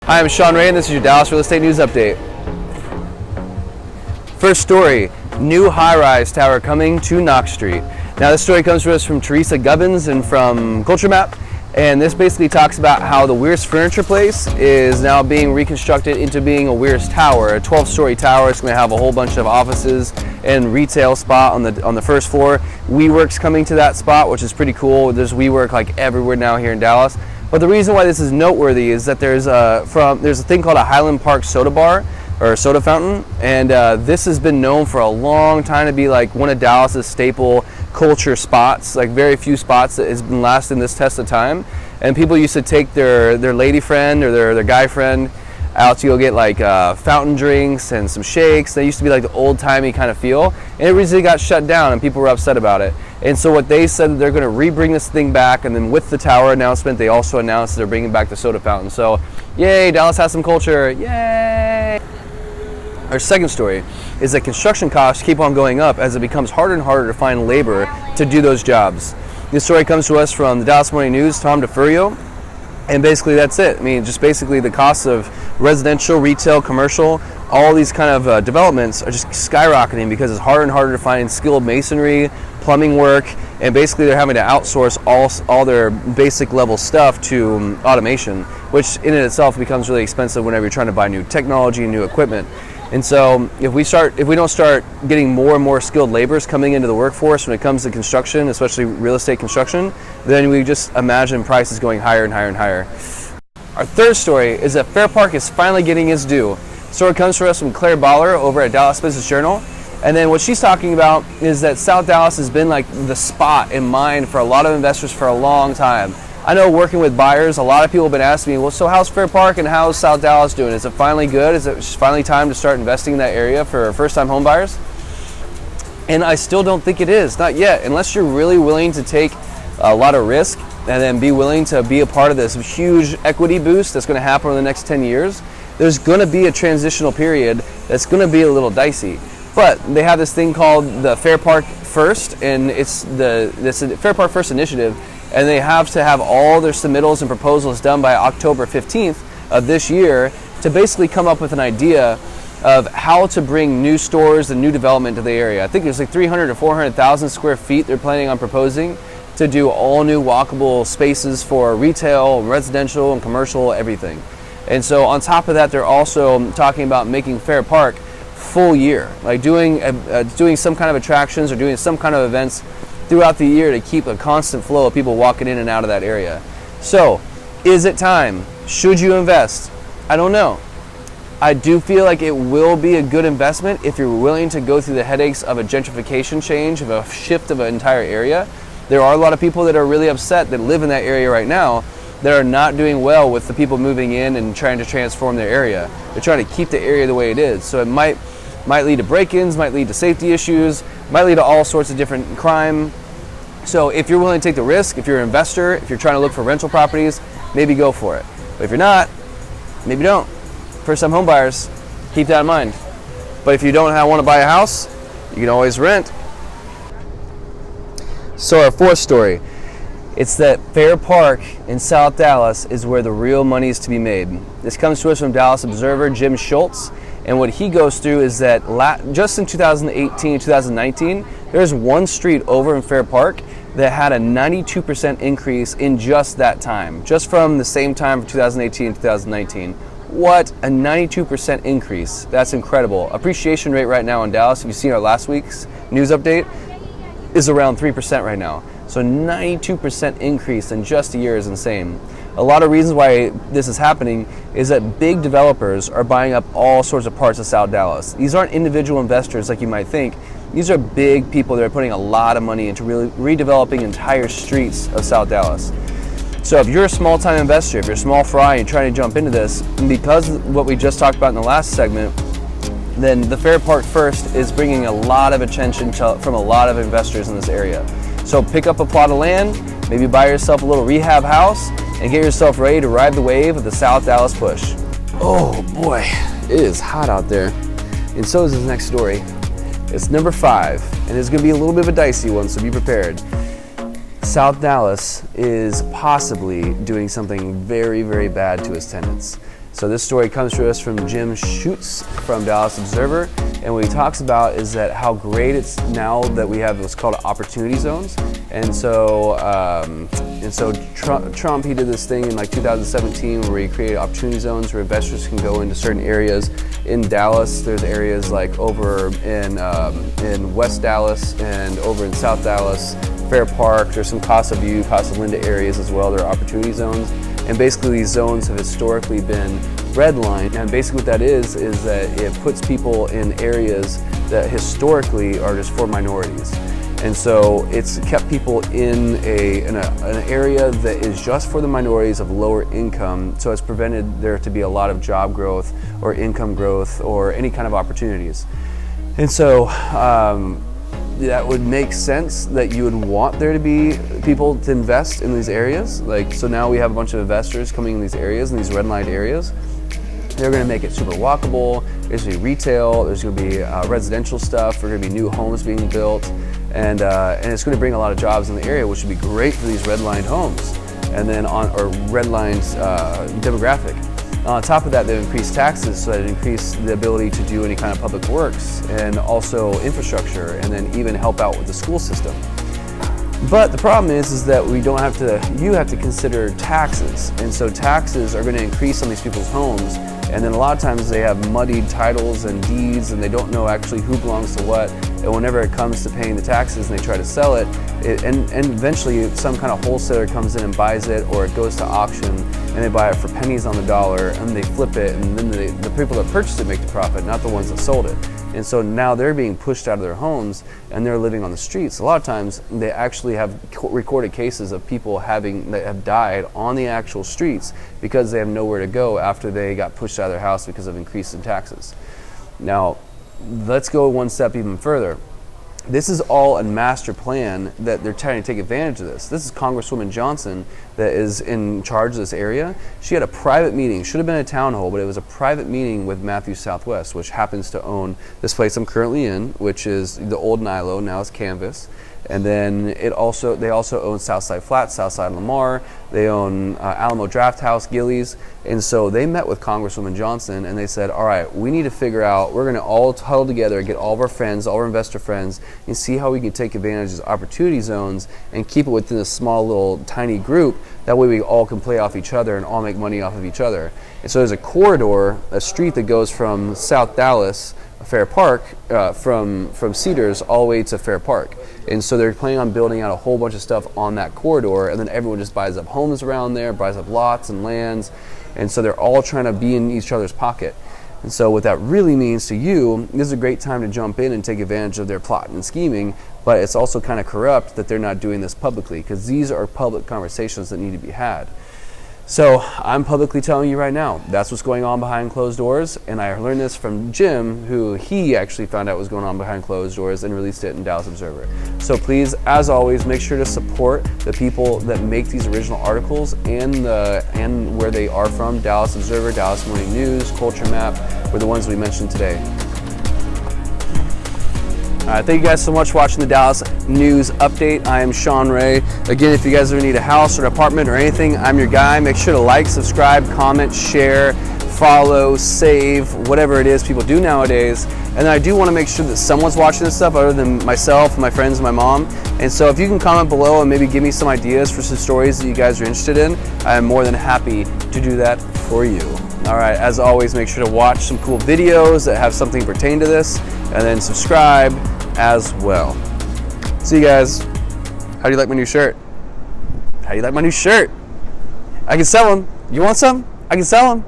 Hi, I'm Sean Ray, and this is your Dallas Real Estate News Update. First story, new HighRise Tower coming to Knox Street. Now this story comes to us from Teresa Gubbins and from Culture Map, and this basically talks about how the Weir's Furniture Place is now being reconstructed into being a Weir's Tower, a 12-story tower. It's going to have a whole bunch of offices and retail spot on the first floor. WeWork's coming to that spot, which is pretty cool. There's WeWork like everywhere now here in Dallas. But the reason why this is noteworthy is that there's a thing called a Highland Park Soda bar or soda fountain, and this has been known for a long time to be like one of Dallas's staple culture spots, like very few spots that has been lasting this test of time. And people used to take their lady friend or their guy friend out to go get like fountain drinks and some shakes. They used to be like the old-timey kind of feel, and it recently got shut down and people were upset about it. And so what they said, they're going to re-bring this thing back, and then with the tower announcement, they also announced they're bringing back the soda fountain. So yay, Dallas has some culture, yay! Our second story is that construction costs keep on going up as it becomes harder and harder to find labor to do those jobs. This story comes to us from the Dallas Morning News, Tom DeFurio, and basically that's it. I mean, just basically the costs of residential, retail, commercial, all these kind of developments are just skyrocketing because it's harder and harder to find skilled masonry, plumbing work, and basically they're having to outsource all their basic level stuff to automation, which in and itself becomes really expensive whenever you're trying to buy new technology and new equipment. And so if we don't start getting more and more skilled laborers coming into the workforce when it comes to construction, especially real estate construction, then we just imagine prices going higher and higher and higher. Our third story is that Fair Park is finally getting its due. The story comes to us from Claire Baller over at Dallas Business Journal. And then what she's talking about is that South Dallas has been like the spot in mind for a lot of investors for a long time. I know working with buyers, a lot of people have been asking me, well, so how's Fair Park and how's South Dallas doing? Is it finally good? Is it finally time to start investing in that area for first-time home buyers? And I still don't think it is, not yet. Unless you're really willing to take a lot of risk and then be willing to be a part of this huge equity boost that's going to happen over the next 10 years, there's going to be a transitional period that's going to be a little dicey. But they have this thing called the Fair Park First, and it's this Fair Park First initiative, and they have to have all their submittals and proposals done by October 15th of this year to basically come up with an idea of how to bring new stores and new development to the area. I think there's like 300 to 400,000 square feet they're planning on proposing to do all new walkable spaces for retail, residential, and commercial, everything. And so on top of that, they're also talking about making Fair Park full year, like doing some kind of attractions or doing some kind of events throughout the year to keep a constant flow of people walking in and out of that area. So, is it time? Should you invest? I don't know. I do feel like it will be a good investment if you're willing to go through the headaches of a gentrification change, of a shift of an entire area. There are a lot of people that are really upset that live in that area right now that are not doing well with the people moving in and trying to transform their area. They're trying to keep the area the way it is. So it might lead to break-ins, might lead to safety issues, might lead to all sorts of different crime. So if you're willing to take the risk, if you're an investor, if you're trying to look for rental properties, maybe go for it. But if you're not, maybe don't. First-time home buyers, keep that in mind. But if you don't want to buy a house, you can always rent. So our fourth story, it's that Fair Park in South Dallas is where the real money is to be made. This comes to us from Dallas Observer, Jim Schultz. And what he goes through is that just in 2018, 2019, there's one street over in Fair Park that had a 92% increase in just that time, just from the same time for 2018 and 2019. What a 92% increase. That's incredible. Appreciation rate right now in Dallas, if you've seen our last week's news update, is around 3% right now. So 92% increase in just a year is insane. A lot of reasons why this is happening is that big developers are buying up all sorts of parts of South Dallas. These aren't individual investors like you might think. These are big people that are putting a lot of money into really redeveloping entire streets of South Dallas. So if you're a small-time investor, if you're a small fry and you're trying to jump into this, and because of what we just talked about in the last segment, then the Fair Park First is bringing a lot of attention from a lot of investors in this area. So pick up a plot of land, maybe buy yourself a little rehab house, and get yourself ready to ride the wave of the South Dallas push. Oh boy, it is hot out there. And so is this next story. It's number 5, and it's gonna be a little bit of a dicey one, so be prepared. South Dallas is possibly doing something very, very bad to its tenants. So this story comes to us from Jim Schutz from Dallas Observer, and what he talks about is that how great it's now that we have what's called opportunity zones. And so Trump, he did this thing in like 2017 where he created opportunity zones where investors can go into certain areas in Dallas. There's areas like over in West Dallas and over in South Dallas, Fair Park. There's some Casa View, Casa Linda areas as well. There are opportunity zones. And basically these zones have historically been redlined. And basically what that is that it puts people in areas that historically are just for minorities. And so it's kept people in an area that is just for the minorities of lower income, so it's prevented there to be a lot of job growth or income growth or any kind of opportunities. And so that would make sense that you would want there to be people to invest in these areas. Like, so now we have a bunch of investors coming in these areas, in these redlined areas. They're going to make it super walkable. There's going to be retail. There's going to be residential stuff. There's going to be new homes being built, and it's going to bring a lot of jobs in the area, which would be great for these redlined homes, and then or redlined demographic. On top of that, they've increased taxes, so that it increased the ability to do any kind of public works and also infrastructure, and then even help out with the school system. But the problem is that you have to consider taxes, and so taxes are going to increase on these people's homes. And then a lot of times they have muddied titles and deeds, and they don't know actually who belongs to what. And whenever it comes to paying the taxes and they try to sell it, and eventually some kind of wholesaler comes in and buys it, or it goes to auction and they buy it for pennies on the dollar, and they flip it, and then the people that purchased it make the profit, not the ones that sold it. And so now they're being pushed out of their homes and they're living on the streets. A lot of times they actually have recorded cases of people that have died on the actual streets because they have nowhere to go after they got pushed out of their house because of increase in taxes. Now, let's go one step even further. This is all a master plan that they're trying to take advantage of this. This is Congresswoman Johnson that is in charge of this area. She had a private meeting, should have been a town hall, but it was a private meeting with Matthews Southwest, which happens to own this place I'm currently in, which is the old Nilo, now it's Canvas. And then they also own Southside Flats, Southside Lamar. They own Alamo Draft House, Gillies. And so they met with Congresswoman Johnson and they said, all right, we need to figure out, we're going to all huddle together, get all of our friends, all our investor friends, and see how we can take advantage of these opportunity zones and keep it within a small little tiny group. That way we all can play off each other and all make money off of each other. And so there's a corridor, a street that goes from South Dallas, Fair Park, from Cedars all the way to Fair Park. And so they're planning on building out a whole bunch of stuff on that corridor, and then everyone just buys up homes around there, buys up lots and lands, and so they're all trying to be in each other's pocket. And so what that really means to you, this is a great time to jump in and take advantage of their plot and scheming, but it's also kind of corrupt that they're not doing this publicly, because these are public conversations that need to be had. So I'm publicly telling you right now, that's what's going on behind closed doors, and I learned this from Jim, who he actually found out was going on behind closed doors and released it in Dallas Observer. So please, as always, make sure to support the people that make these original articles and where they are from. Dallas Observer, Dallas Morning News, Culture Map were the ones we mentioned today. Thank you guys so much for watching the Dallas News Update. I am Sean Ray. Again, if you guys ever need a house or an apartment or anything, I'm your guy. Make sure to like, subscribe, comment, share, follow, save, whatever it is people do nowadays. And then I do want to make sure that someone's watching this stuff other than myself, my friends, and my mom. And so if you can comment below and maybe give me some ideas for some stories that you guys are interested in, I am more than happy to do that for you. All right, as always, make sure to watch some cool videos that have something pertain to this, and then subscribe as well. See you guys. How do you like my new shirt? How do you like my new shirt? I can sell them. You want some? I can sell them.